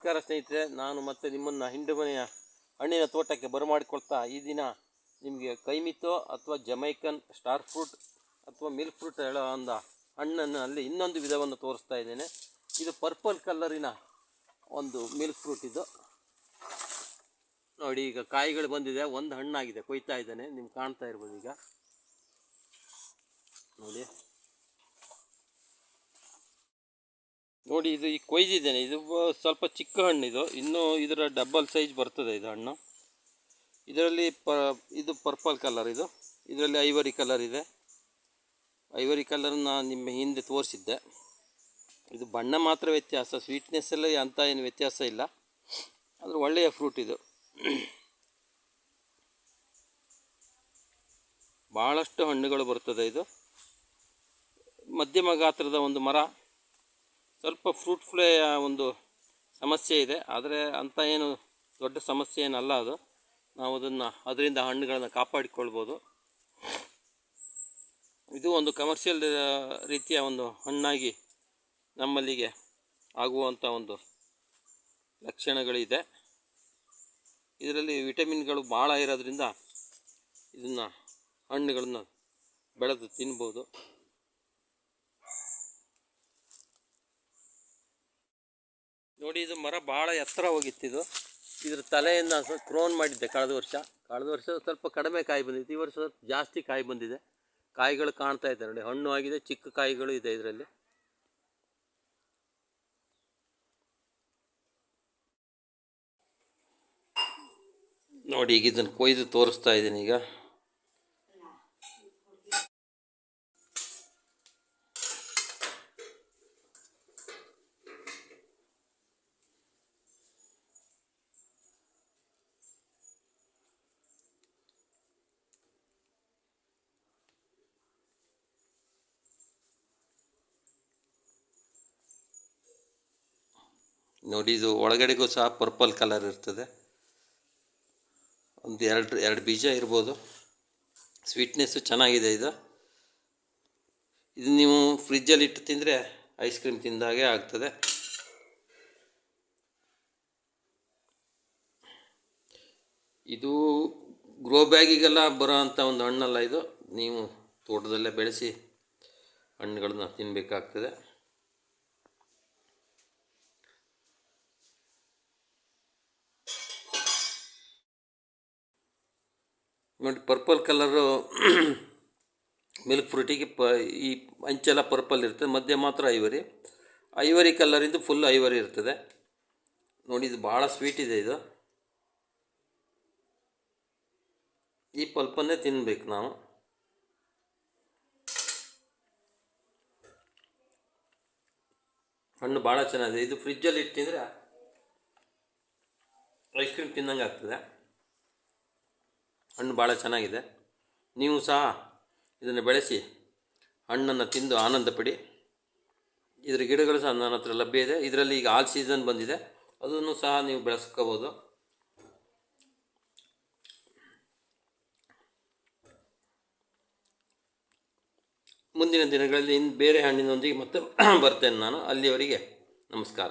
ನಮಸ್ಕಾರ ಸ್ನೇಹಿತರೆ, ನಾನು ಮತ್ತೆ ನಿಮ್ಮನ್ನು ಹಿಂಡುಮನೆಯ ಹಣ್ಣಿನ ತೋಟಕ್ಕೆ ಬರಮಾಡಿಕೊಳ್ತಾ ಈ ದಿನ ನಿಮಗೆ ಕೈಮಿತೋ ಅಥವಾ ಜಮೈಕನ್ ಸ್ಟಾರ್ ಫ್ರೂಟ್ ಅಥವಾ ಮಿಲ್ಕ್ ಫ್ರೂಟ್ ಹೇಳೋ ಒಂದು ಹಣ್ಣನ್ನು ಇನ್ನೊಂದು ವಿಧವನ್ನು ತೋರಿಸ್ತಾ ಇದ್ದೇನೆ. ಇದು ಪರ್ಪಲ್ ಕಲರಿನ ಒಂದು ಮಿಲ್ಕ್ ಫ್ರೂಟ್. ಇದು ನೋಡಿ, ಈಗ ಕಾಯಿಗಳು ಬಂದಿದೆ, ಒಂದು ಹಣ್ಣಾಗಿದೆ, ಕೊಯ್ತಾ ಇದ್ದಾನೆ, ನಿಮ್ಗೆ ಕಾಣ್ತಾ ಇರ್ಬೋದು. ಈಗ ನೋಡಿ ಇದು ಈಗ ಕೊಯ್ದಿದ್ದೇನೆ. ಇದು ಸ್ವಲ್ಪ ಚಿಕ್ಕ ಹಣ್ಣು, ಇನ್ನೂ ಇದರ ಡಬಲ್ ಸೈಜ್ ಬರ್ತದೆ ಇದು ಹಣ್ಣು. ಇದರಲ್ಲಿ ಇದು ಪರ್ಪಲ್ ಕಲರ್, ಇದರಲ್ಲಿ ಐವರಿ ಕಲರ್ ಇದೆ. ಐವರಿ ಕಲರ್ನ ನಿಮ್ಮ ಹಿಂದೆ ತೋರಿಸಿದ್ದೆ. ಇದು ಬಣ್ಣ ಮಾತ್ರ ವ್ಯತ್ಯಾಸ, ಸ್ವೀಟ್ನೆಸ್ಸಲ್ಲಿ ಅಂಥ ಏನು ವ್ಯತ್ಯಾಸ ಇಲ್ಲ. ಆದರೆ ಒಳ್ಳೆಯ ಫ್ರೂಟ್ ಇದು. ಭಾಳಷ್ಟು ಹಣ್ಣುಗಳು ಬರ್ತದೆ. ಇದು ಮಧ್ಯಮ ಗಾತ್ರದ ಒಂದು ಮರ. ಸ್ವಲ್ಪ ಫ್ರೂಟ್ ಫ್ಲೈಯ ಒಂದು ಸಮಸ್ಯೆ ಇದೆ, ಆದರೆ ಅಂಥ ಏನು ದೊಡ್ಡ ಸಮಸ್ಯೆ ಏನಲ್ಲ ಅದು. ನಾವು ಅದರಿಂದ ಹಣ್ಣುಗಳನ್ನು ಕಾಪಾಡಿಕೊಳ್ಬೋದು. ಇದು ಒಂದು ಕಮರ್ಷಿಯಲ್ ರೀತಿಯ ಒಂದು ಹಣ್ಣಾಗಿ ನಮ್ಮಲ್ಲಿಗೆ ಆಗುವಂಥ ಒಂದು ಲಕ್ಷಣಗಳಿದೆ. ಇದರಲ್ಲಿ ವಿಟಮಿನ್ಗಳು ಭಾಳ ಇರೋದ್ರಿಂದ ಹಣ್ಣುಗಳನ್ನು ಬೆಳೆದು ತಿನ್ಬೋದು. ನೋಡಿ, ಇದು ಮರ ಭಾಳ ಎತ್ತರ ಹೋಗಿತ್ತು. ಇದ್ರ ತಲೆಯನ್ನು ಕ್ರೋನ್ ಮಾಡಿದ್ದೆ ಕಳೆದ ವರ್ಷ ಸ್ವಲ್ಪ ಕಡಿಮೆ ಕಾಯಿ ಬಂದಿತ್ತು. ಈ ವರ್ಷ ಸ್ವಲ್ಪ ಜಾಸ್ತಿ ಕಾಯಿ ಬಂದಿದೆ. ಕಾಯಿಗಳು ಕಾಣ್ತಾ ಇದೆ ನೋಡಿ, ಹಣ್ಣು ಆಗಿದೆ, ಚಿಕ್ಕ ಕಾಯಿಗಳು ಇದೆ ಇದರಲ್ಲಿ. ನೋಡಿ, ಈಗ ಇದನ್ನು ಕೊಯ್ದು ತೋರಿಸ್ತಾ ಇದ್ದೀನಿ. ಈಗ ನೋಡಿ, ಇದು ಒಳಗಡೆಗೂ ಸಹ ಪರ್ಪಲ್ ಕಲರ್ ಇರ್ತದೆ. ಒಂದು ಎರಡು ಬೀಜ ಇರ್ಬೋದು. ಸ್ವೀಟ್ನೆಸ್ಸು ಚೆನ್ನಾಗಿದೆ. ಇದು ನೀವು ಫ್ರಿಜ್ಜಲ್ಲಿ ಇಟ್ಟು ತಿಂದರೆ ಐಸ್ ಕ್ರೀಮ್ ತಿಂದಾಗೆ ಆಗ್ತದೆ. ಇದು ಗ್ರೋ ಬ್ಯಾಗಿಗೆಲ್ಲ ಬರೋ ಅಂಥ ಒಂದು ಹಣ್ಣಲ್ಲ ಇದು. ನೀವು ತೋಟದಲ್ಲೇ ಬೆಳೆಸಿ ಹಣ್ಣುಗಳನ್ನ ತಿನ್ನಬೇಕಾಗ್ತದೆ. ನೋಡಿ, ಪರ್ಪಲ್ ಕಲರು ಮಿಲ್ಕ್ ಫ್ರೂಟಿಗೆ ಈ ಅಂಚೆಲ್ಲ ಪರ್ಪಲ್ ಇರ್ತದೆ, ಮಧ್ಯೆ ಮಾತ್ರ ಐವರಿ ಕಲರಿಂದು ಫುಲ್ ಐವರಿ ಇರ್ತದೆ. ನೋಡಿ, ಇದು ಭಾಳ ಸ್ವೀಟ್ ಇದೆ. ಇದು ಈ ಪಲ್ಪನ್ನೇ ತಿನ್ನಬೇಕು ನಾವು. ಹಣ್ಣು ಭಾಳ ಚೆನ್ನಾಗಿದೆ. ಇದು ಫ್ರಿಜ್ಜಲ್ಲಿ ಇಟ್ಟು ತಿಂದರೆ ಐಸ್ ಕ್ರೀಮ್ ತಿನ್ನಂಗೆ ಆಗ್ತದೆ. ಹಣ್ಣು ಭಾಳ ಚೆನ್ನಾಗಿದೆ. ನೀವು ಸಹ ಇದನ್ನು ಬೆಳೆಸಿ ಹಣ್ಣನ್ನು ತಿಂದು ಆನಂದ ಪಡಿ. ಇದರ ಗಿಡಗಳು ಸಹ ನನ್ನ ಹತ್ರ ಲಭ್ಯ ಇದೆ. ಇದರಲ್ಲಿ ಈಗ ಆಲ್ ಸೀಸನ್ ಬಂದಿದೆ, ಅದನ್ನು ಸಹ ನೀವು ಬೆಳೆಸ್ಕೋಬೋದು. ಮುಂದಿನ ದಿನಗಳಲ್ಲಿ ಬೇರೆ ಹಣ್ಣಿನೊಂದಿಗೆ ಮತ್ತೆ ಬರ್ತೇನೆ ನಾನು. ಅಲ್ಲಿಯವರೆಗೆ ನಮಸ್ಕಾರ.